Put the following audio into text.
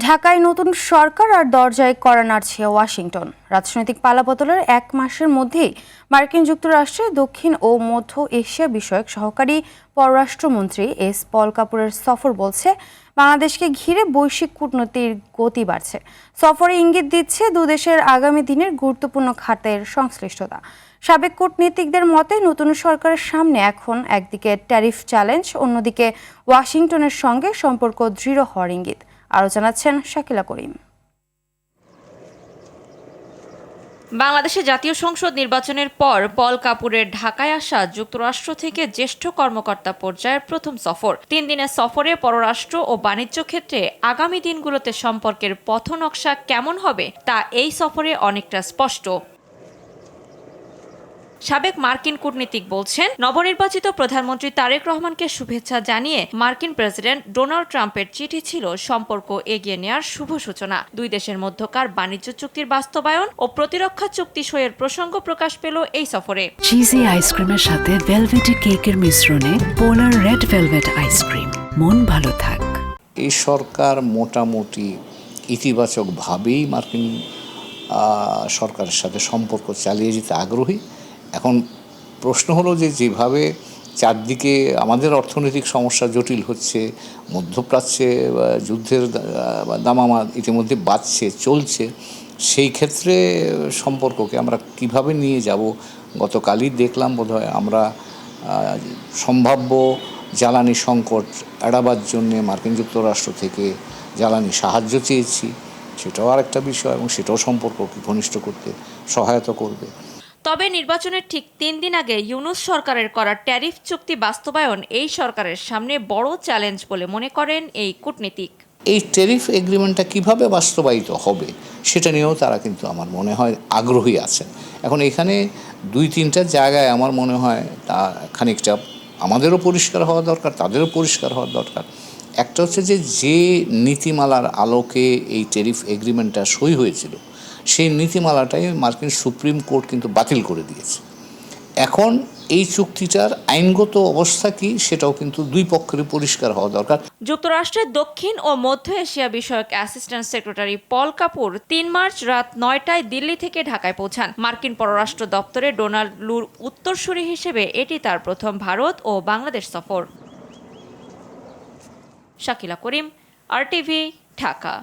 ঢাকায় নতুন সরকার আর দরজায় কড়া নাড়ছে ওয়াশিংটন। রাজনৈতিক পালাবদলের এক মাসের মধ্যেই মার্কিন যুক্তরাষ্ট্রে দক্ষিণ ও মধ্য এশিয়া বিষয়ক সহকারী পররাষ্ট্রমন্ত্রী এস পল কাপুরের সফর বলছে বাংলাদেশকে ঘিরে বৈশ্বিক কূটনীতির গতি বাড়ছে। সফরে ইঙ্গিত দিচ্ছে দুদেশের আগামী দিনের গুরুত্বপূর্ণ খাতের সংশ্লিষ্টতা। সাবেক কূটনীতিকদের মতে নতুন সরকারের সামনে এখন একদিকে ট্যারিফ চ্যালেঞ্জ, অন্যদিকে ওয়াশিংটনের সঙ্গে সম্পর্ক দৃঢ় হওয়ার ইঙ্গিত। আরও জানাচ্ছেন শাকিলা করিম। বাংলাদেশে জাতীয় সংসদ নির্বাচনের পর পল কাপুরের ঢাকায় আসা যুক্তরাষ্ট্র থেকে জ্যেষ্ঠ কর্মকর্তা পর্যায়ের প্রথম সফর। 3 দিনের সফরে পররাষ্ট্র ও বাণিজ্য ক্ষেত্রে আগামী দিনগুলোতে সম্পর্কের পথনকশা কেমন হবে তা এই সফরে অনেকটা স্পষ্ট। সাবেক মার্কিন কূটনীতিক বলছেন, নবনির্বাচিত প্রধানমন্ত্রী তারেক রহমানকে শুভেচ্ছা জানিয়ে মার্কিন প্রেসিডেন্ট ডোনাল্ড ট্রাম্পের চিঠি ছিল সম্পর্ক এগিয়ে নেওয়ার শুভ সূচনা। দুই দেশের মধ্যকার বাণিজ্য চুক্তির বাস্তবায়ন ও প্রতিরক্ষা চুক্তি সইয়ের প্রসঙ্গ প্রকাশ পেল এই সফরে। চিজি আইসক্রিমের সাথে ভেলভেটি কেকের মিশ্রণে পোলার রেড ভেলভেট আইসক্রিম, মন ভালো থাক। এই সরকার মোটামুটি ইতিবাচকভাবেই মার্কিন সরকারের সাথে সম্পর্ক চালিয়ে যেতে আগ্রহী। এখন প্রশ্ন হলো যেভাবে চারদিকে আমাদের অর্থনৈতিক সমস্যা জটিল হচ্ছে, মধ্যপ্রাচ্যে যুদ্ধের দামামা ইতিমধ্যে বাড়ছে চলছে, সেই ক্ষেত্রে সম্পর্ককে আমরা কিভাবে নিয়ে যাব। গতকালই দেখলাম বোধহয় আমরা সম্ভাব্য জ্বালানি সংকট এড়াবার জন্যে মার্কিন যুক্তরাষ্ট্র থেকে জ্বালানি সাহায্য চেয়েছি। সেটাও আর একটা বিষয় এবং সেটাও সম্পর্ককে ঘনিষ্ঠ করতে সহায়তা করবে। তবে নির্বাচনের ঠিক 3 দিন আগে ইউনূস সরকারের করা ট্যারিফ চুক্তি বাস্তবায়ন এই সরকারের সামনে বড় চ্যালেঞ্জ বলে মনে করেন এই কূটনীতিক। এই ট্যারিফ এগ্রিমেন্টটা কিভাবে বাস্তবায়িত হবে সেটা নিয়েও তারা কিন্তু আমার মনে হয় আগ্রহী আছেন। এখন এখানে 2-3টা জায়গায় আমার মনে হয় তা খানিকটা আমাদেরও পরিষ্কার হওয়া দরকার, তাদেরও পরিষ্কার হওয়া দরকার। একটা হচ্ছে যে নীতিমালার আলোকে এই ট্যারিফ এগ্রিমেন্টটা সই হয়েছিল, সেই নীতিমালাটাই মার্কিন সুপ্রিম কোর্ট কিন্তু বাতিল করে দিয়েছে। এখন এই চুক্তিটার আইনগত অবস্থা কি সেটাও কিন্তু দুই পক্ষের পরিষ্কার হওয়া দরকার। যুক্তরাষ্ট্রের দক্ষিণ ও মধ্য এশিয়া বিষয়ক অ্যাসিস্ট্যান্ট সেক্রেটারি পল কাপুর 3 মার্চ রাত 9টায় দিল্লি থেকে ঢাকায় পৌঁছান। মার্কিন পররাষ্ট্র দপ্তরে ডোনাল্ড লুর উত্তরসূরি হিসেবে এটি তার প্রথম ভারত ও বাংলাদেশ সফর। শাকিলা করিম, RTV, ঢাকা।